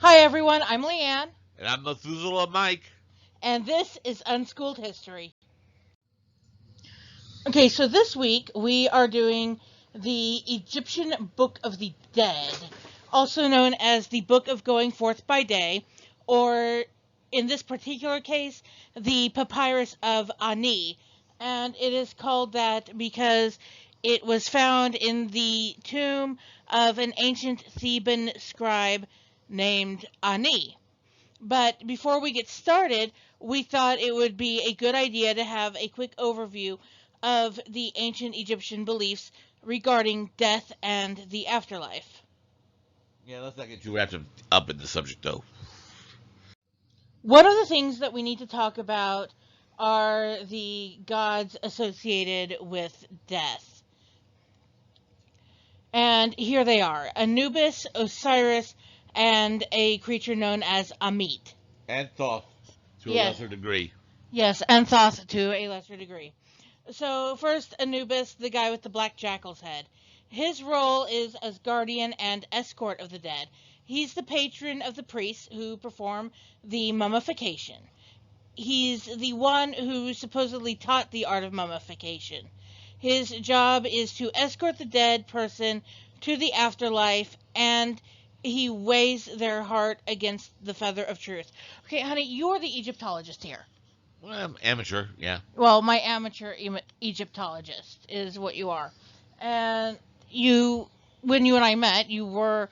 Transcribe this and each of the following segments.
Hi everyone, I'm Leanne, And I'm Methuselah Mike. and this is Unschooled History. Okay, so this week we are doing the Egyptian Book of the Dead, also known as the Book of Going Forth by Day, or in this particular case, the Papyrus of Ani. And it is called that because it was found in the tomb of an ancient Theban scribe named Ani. But before we get started, we thought it would be a good idea to have a quick overview of the ancient Egyptian beliefs regarding death and the afterlife. Yeah, let's not get too wrapped up in the subject, though. One of the things that we need to talk about are the gods associated with death. And here they are: Anubis, Osiris, and a creature known as Amit. And Thoth, to a Yes, lesser degree. yes, and Thoth to a lesser degree. So first, Anubis, the guy with the black jackal's head. His role is as guardian and escort of the dead. He's the patron of the priests who perform the mummification. He's the one who supposedly taught the art of mummification. His job is to escort the dead person to the afterlife, and he weighs their heart against the feather of truth. Okay, honey, you're the Egyptologist here. Well, I'm amateur, yeah. Well, my amateur Egyptologist is what you are. And you, when you and I met, you were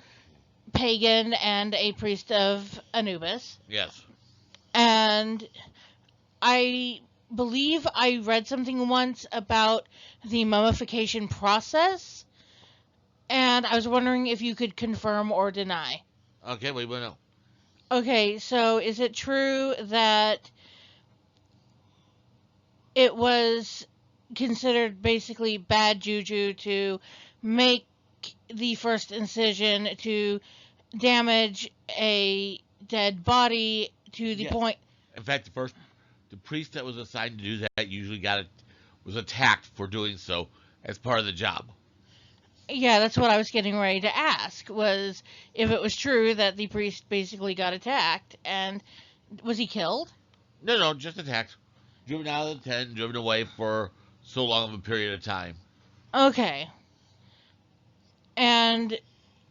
pagan and a priest of Anubis. Yes. And I believe I read something once about the mummification process. And I was wondering if you could confirm or deny. Okay, we will know. Okay, so is it true that it was considered basically bad juju to make the first incision to damage a dead body to the Yes. point? In fact, the priest that was assigned to do that usually was attacked for doing so as part of the job. Yeah, that's what I was getting ready to ask, was if it was true that the priest basically got attacked, and was he killed? No, just attacked. Driven out of the tent, driven away for so long of a period of time. Okay. And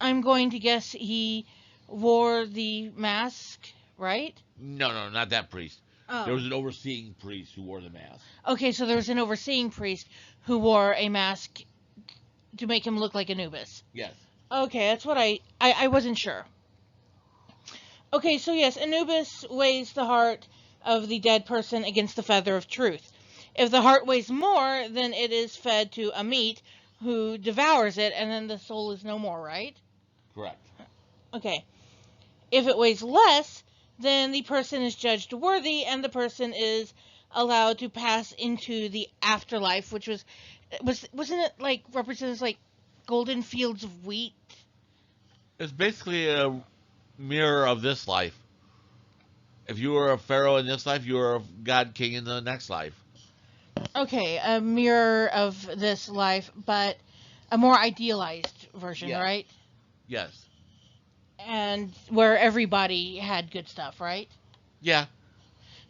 I'm going to guess he wore the mask, right? No, not that priest. There Oh. was an overseeing priest who wore the mask. Okay, so there was an overseeing priest who wore a mask to make him look like Anubis. Yes. Okay, that's what I wasn't sure. Okay, so yes, Anubis weighs the heart of the dead person against the feather of truth. If the heart weighs more, then it is fed to Amit, who devours it, and then the soul is no more, right? Correct. Okay. If it weighs less, then the person is judged worthy, and the person is allowed to pass into the afterlife, which wasn't it like represents like golden fields of wheat? It's basically a mirror of this life. If you were a pharaoh in this life, you were a god king in the next life. Okay, a mirror of this life, but a more idealized version, Yes. right? Yes. And where everybody had good stuff, right? Yeah.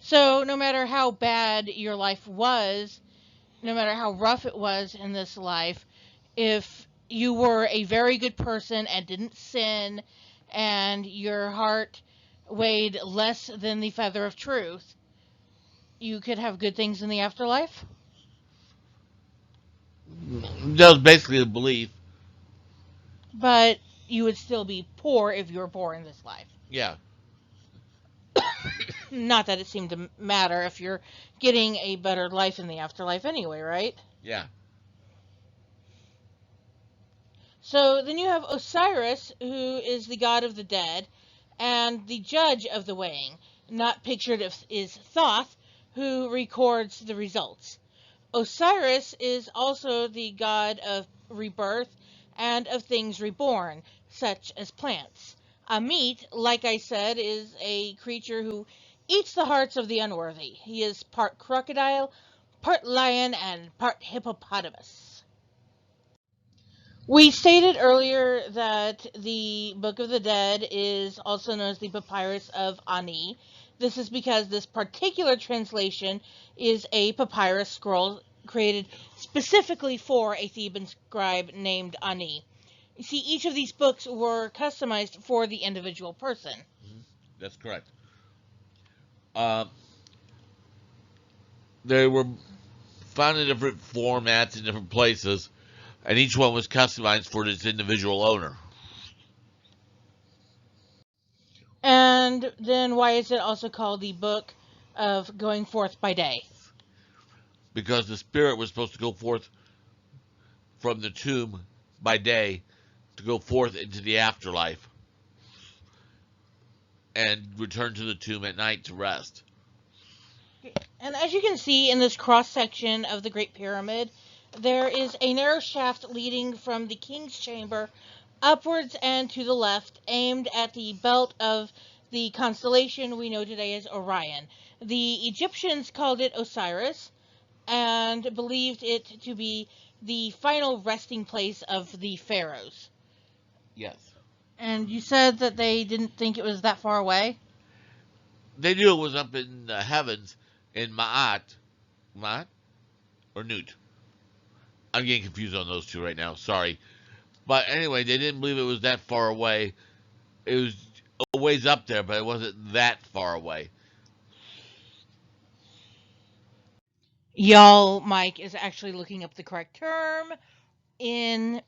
So no matter how bad your life was, no matter how rough it was in this life, if you were a very good person and didn't sin, and your heart weighed less than the feather of truth, you could have good things in the afterlife. That was basically the belief. But you would still be poor if you were poor in this life. Yeah. Not that it seemed to matter if you're getting a better life in the afterlife anyway, right? Yeah. So then you have Osiris, who is the god of the dead, and the judge of the weighing. Not pictured is Thoth, who records the results. Osiris is also the god of rebirth and of things reborn, such as plants. Amit, like I said, is a creature who eats the hearts of the unworthy. He is part crocodile, part lion, and part hippopotamus. We stated earlier that the Book of the Dead is also known as the Papyrus of Ani. This is because this particular translation is a papyrus scroll created specifically for a Theban scribe named Ani. You see, each of these books were customized for the individual person. That's correct. Uh, they were found in different formats in different places, and each one was customized for its individual owner. And then why is it also called the Book of Going Forth by Day? Because the spirit was supposed to go forth from the tomb by day to go forth into the afterlife and return to the tomb at night to rest. And as you can see in this cross section of the Great Pyramid, there is a narrow shaft leading from the king's chamber upwards and to the left, aimed at the belt of the constellation we know today as Orion. The Egyptians called it Osiris and believed it to be the final resting place of the pharaohs. Yes. And you said that they didn't think it was that far away? They knew it was up in the heavens in Ma'at. Ma'at? Or Newt? I'm getting confused on those two right now. Sorry. But anyway, they didn't believe it was that far away. It was a ways up there, but it wasn't that far away. Y'all, Mike is actually looking up the correct term in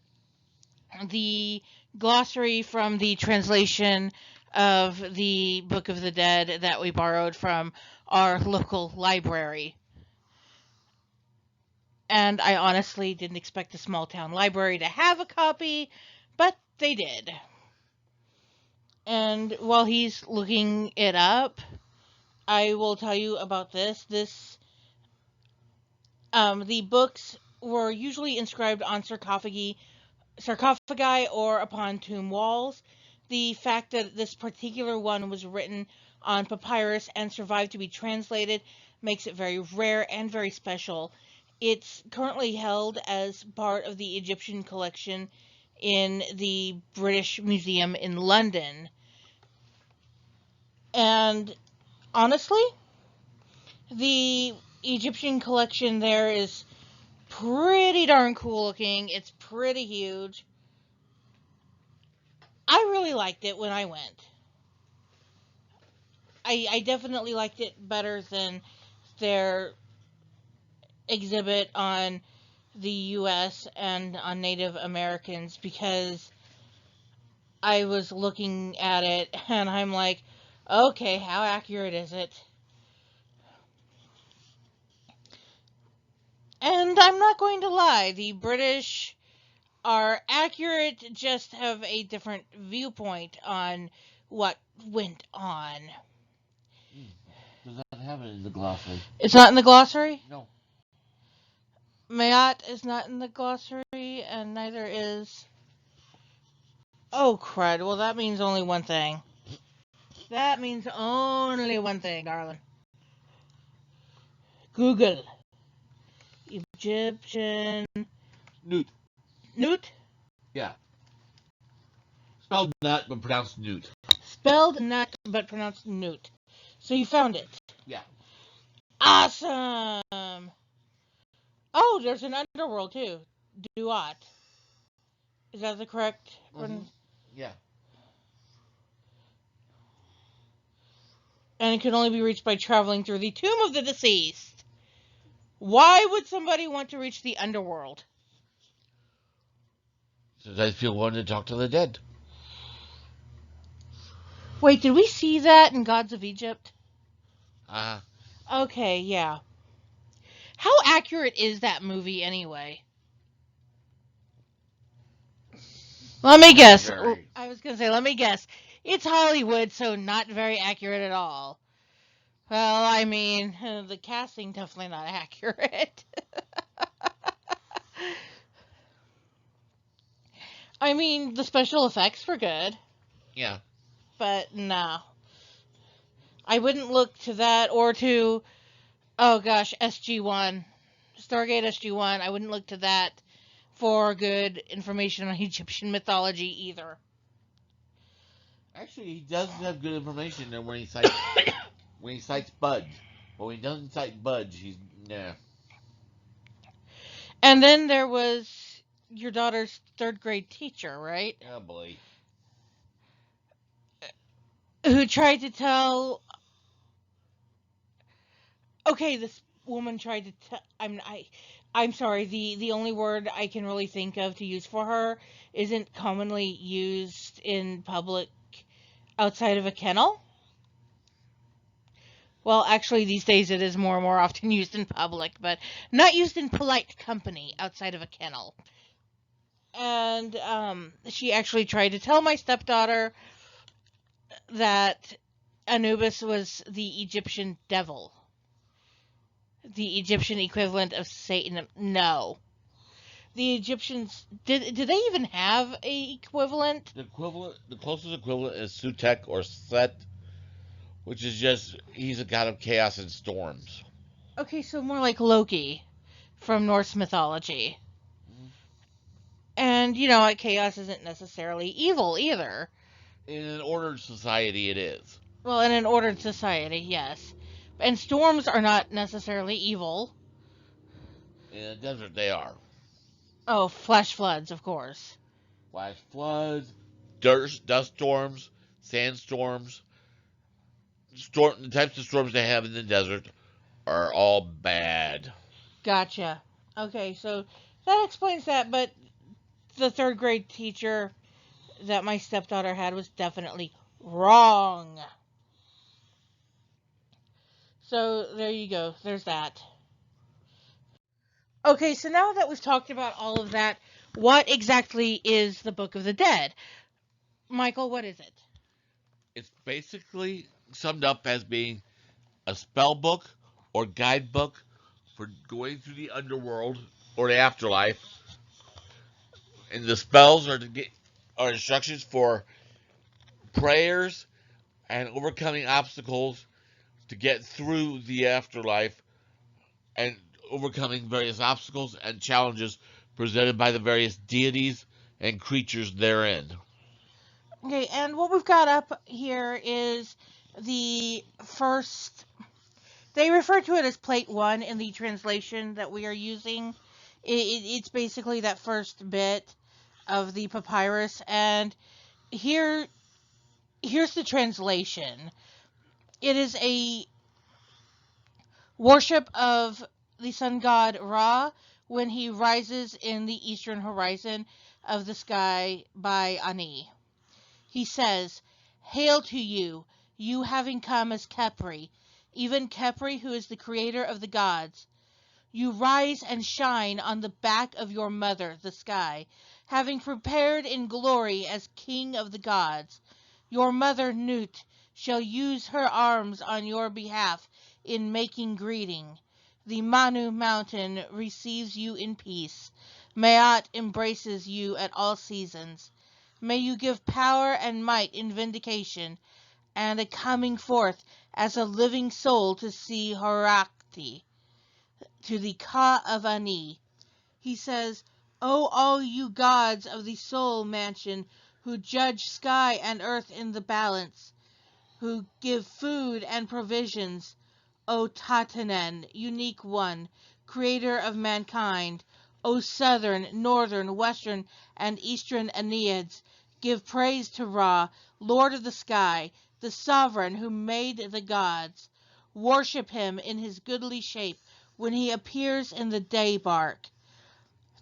the glossary from the translation of the Book of the Dead that we borrowed from our local library. And I honestly didn't expect a small town library to have a copy, but they did. And while he's looking it up, I will tell you about this. The books were usually inscribed on sarcophagi or upon tomb walls. The fact that this particular one was written on papyrus and survived to be translated makes it very rare and very special. It's currently held as part of the Egyptian collection in the British Museum in London. And honestly, the Egyptian collection there is pretty darn cool looking. It's pretty huge. I really liked it when I went. I definitely liked it better than their exhibit on the U.S. and on Native Americans because I was looking at it and I'm like, okay, how accurate is it? And I'm not going to lie, the British are accurate, just have a different viewpoint on what went on. Does that have it in the glossary? It's not in the glossary? No. Mayat is not in the glossary, and neither is... Oh, crud. Well, that means only one thing. That means only one thing, darling. Google. Egyptian... Newt. Newt? Yeah. Spelled nut, but pronounced newt. Spelled nut, but pronounced newt. So you found it? Yeah. Awesome! Oh, there's an underworld, too. Duat. Is that the correct one? Yeah. And it can only be reached by traveling through the tomb of the deceased. Why would somebody want to reach the underworld? Sometimes people want to talk to the dead. Wait, did we see that in Gods of Egypt? Uh-huh. Okay, yeah. How accurate is that movie anyway? Let me guess. Very. I was going to say, let me guess. It's Hollywood, so not very accurate at all. Well, I mean, the casting definitely not accurate. I mean, the special effects were good. Yeah. But no. I wouldn't look to that or to, oh gosh, SG-1. Stargate SG-1. I wouldn't look to that for good information on Egyptian mythology either. Actually, he does have good information there when he cites Budge. But when he doesn't cite Budge, he's nah. And then there was your daughter's third grade teacher, right? Oh boy. Who tried to tell. Okay, this woman tried to tell. I'm sorry. The only word I can really think of to use for her isn't commonly used in public outside of a kennel. Well, actually, these days it is more and more often used in public, but not used in polite company outside of a kennel. And she actually tried to tell my stepdaughter that Anubis was the Egyptian devil, the Egyptian equivalent of Satan. No, the Egyptians did they even have a equivalent? The closest equivalent is Sutek or Set, which is just he's a god of chaos and storms. Okay, so more like Loki from Norse mythology. And chaos isn't necessarily evil either. In an ordered society, it is. Well, in an ordered society, yes. And storms are not necessarily evil. In the desert, they are. Oh, flash floods, of course. Flash floods, dust storms, sandstorms. The types of storms they have in the desert are all bad. Gotcha. Okay, so that explains that, but the third grade teacher that my stepdaughter had was definitely wrong. So there you go. There's that. Okay, so now that we've talked about all of that, what exactly is the Book of the Dead? Michael, what is it? It's basically summed up as being a spell book or guidebook for going through the underworld or the afterlife. And the spells are instructions for prayers and overcoming obstacles to get through the afterlife and overcoming various obstacles and challenges presented by the various deities and creatures therein. Okay, and what we've got up here is the first. They refer to it as Plate 1 in the translation that we are using. It's basically that first bit of the papyrus, and here's the translation. It is a worship of the sun god Ra when he rises in the eastern horizon of the sky by Ani. He says, "Hail to you, you having come as Khepri, even Khepri who is the creator of the gods. You rise and shine on the back of your mother, the sky, having prepared in glory as king of the gods. Your mother Nut shall use her arms on your behalf in making greeting. The Manu mountain receives you in peace. Maat embraces you at all seasons. May you give power and might in vindication, and a coming forth as a living soul to see Horakti, to the Ka of Ani." He says, "O all you gods of the soul mansion, who judge sky and earth in the balance, who give food and provisions, O Tatanen, unique one, creator of mankind, O southern, northern, western, and eastern Enneads, give praise to Ra, Lord of the sky, the sovereign who made the gods. Worship him in his goodly shape when he appears in the day bark.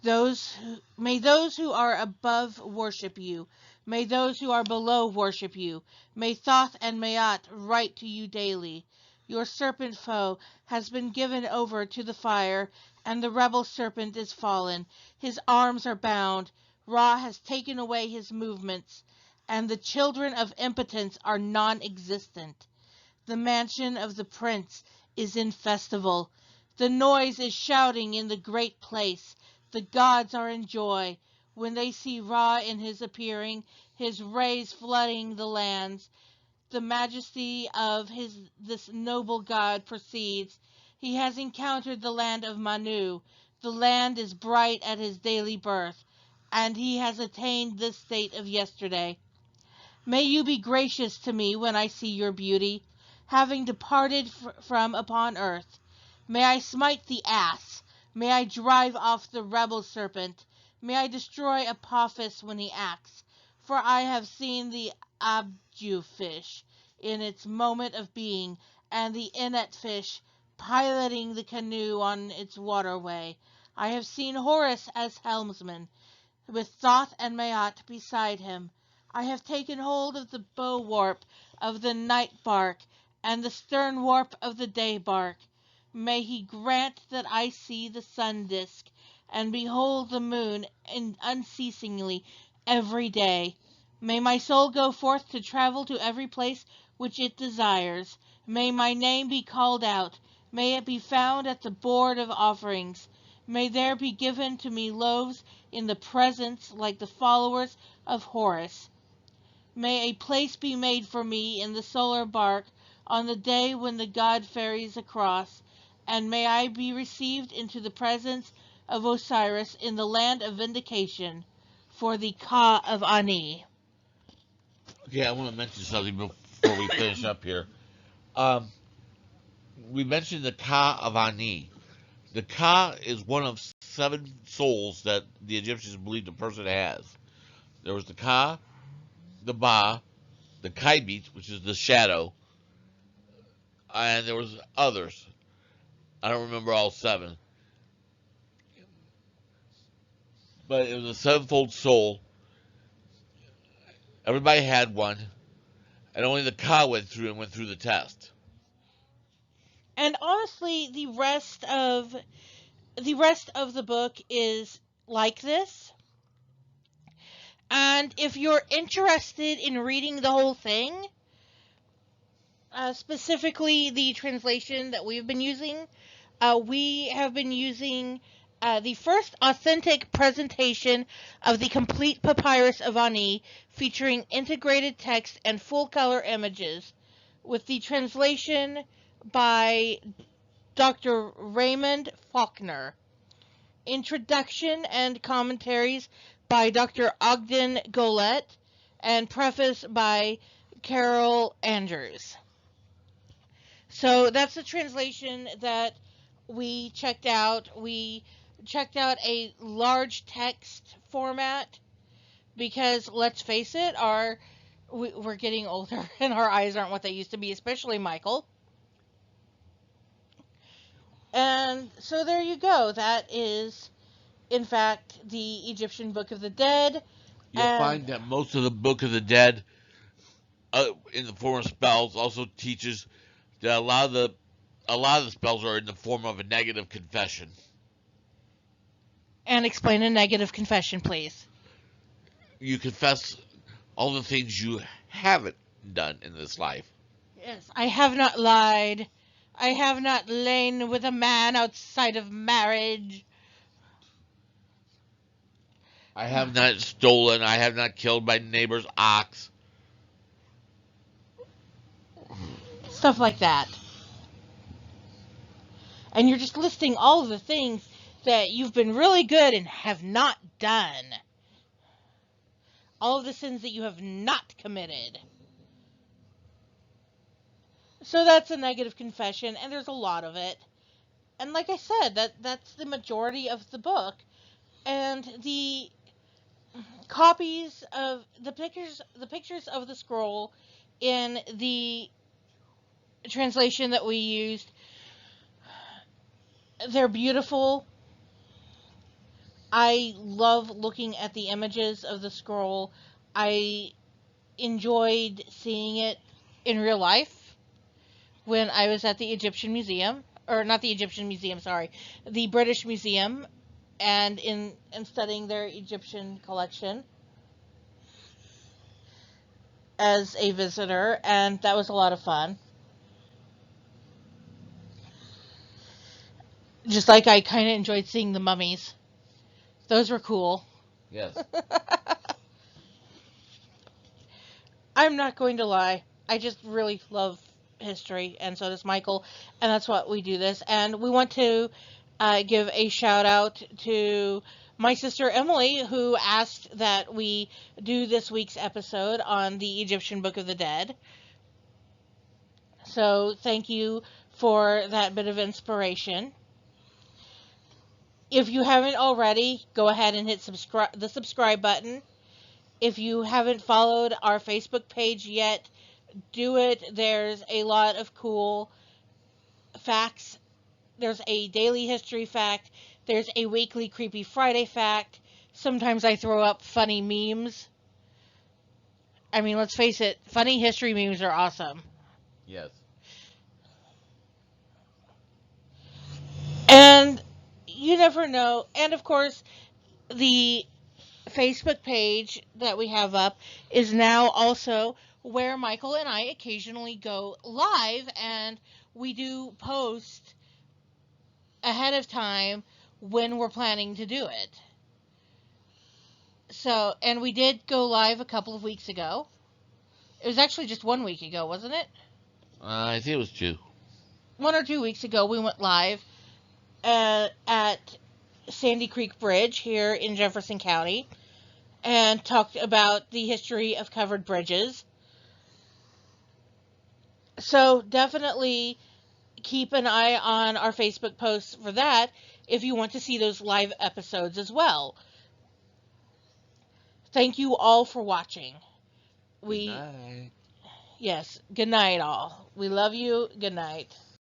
May those who are above worship you. May those who are below worship you. May Thoth and Maat write to you daily. Your serpent foe has been given over to the fire, and the rebel serpent is fallen. His arms are bound. Ra has taken away his movements, and the children of impotence are non-existent. The mansion of the prince is in festival. The noise is shouting in the great place. The gods are in joy when they see Ra in his appearing, his rays flooding the lands. The majesty of this noble god proceeds. He has encountered the land of Manu. The land is bright at his daily birth, and he has attained this state of yesterday. May you be gracious to me when I see your beauty, having departed from upon earth. May I smite the ass, may I drive off the rebel serpent, may I destroy Apophis when he acts, for I have seen the abju fish in its moment of being, and the innet fish piloting the canoe on its waterway. I have seen Horus as helmsman, with Thoth and Maat beside him. I have taken hold of the bow warp of the night bark, and the stern warp of the day bark. May he grant that I see the sun disk, and behold the moon unceasingly every day. May my soul go forth to travel to every place which it desires. May my name be called out. May it be found at the board of offerings. May there be given to me loaves in the presence like the followers of Horus. May a place be made for me in the solar bark on the day when the god ferries across, and may I be received into the presence of Osiris in the land of vindication for the Ka of Ani. Okay, I want to mention something before we finish up here. Um, we mentioned the Ka of Ani. The Ka is one of 7 souls that the Egyptians believed a person has. There was the Ka, the Ba, the Kaibit, which is the shadow, and there was others. I don't remember all 7, but it was a sevenfold soul. Everybody had one, and only the Ka went through the test. And honestly, the rest of the book is like this. And if you're interested in reading the whole thing, specifically the translation that we've been using, we have been using the first authentic presentation of the complete Papyrus of Ani, featuring integrated text and full-color images, with the translation by Dr. Raymond Faulkner. Introduction and commentaries by Dr. Ogden Golet, and preface by Carol Andrews. So that's the translation that we checked out. We checked out a large text format because, let's face it, we're getting older and our eyes aren't what they used to be, especially Michael. And so there you go. That is, in fact, the Egyptian Book of the Dead. You'll find that most of the Book of the Dead, in the form of spells, also teaches that a lot of the spells are in the form of a negative confession. And explain a negative confession, please. You confess all the things you haven't done in this life. Yes, I have not lied. I have not lain with a man outside of marriage. I have not stolen. I have not killed my neighbor's ox. Stuff like that. And you're just listing all of the things that you've been really good and have not done. All of the sins that you have not committed. So that's a negative confession, and there's a lot of it. And like I said, that's the majority of the book. And the copies of the pictures of the scroll in the translation that we used, they're beautiful. I love looking at the images of the scroll. I enjoyed seeing it in real life when I was at the Egyptian Museum, or not the Egyptian Museum, sorry, the British Museum, and in studying their Egyptian collection as a visitor, and that was a lot of fun. Just like I kind of enjoyed seeing the mummies. Those were cool. Yes. I'm not going to lie. I just really love history, and so does Michael, and that's what we do this. And we want to give a shout out to my sister Emily, who asked that we do this week's episode on the Egyptian Book of the Dead. So thank you for that bit of inspiration. If you haven't already, go ahead and hit the subscribe button. If you haven't followed our Facebook page yet, do it. There's a lot of cool facts. There's a daily history fact. There's a weekly Creepy Friday fact. Sometimes I throw up funny memes. I mean, let's face it, funny history memes are awesome. Yes. And you never know. And of course, the Facebook page that we have up is now also where Michael and I occasionally go live, and we do post ahead of time when we're planning to do it. So, and we did go live a couple of weeks ago. It was actually just 1 week ago, wasn't it? I think it was 2. 1 or 2 weeks ago, we went live at Sandy Creek Bridge here in Jefferson County and talked about the history of covered bridges. So definitely keep an eye on our Facebook posts for that if you want to see those live episodes as well. Thank you all for watching. Good night. Yes, good night all. We love you. Good night.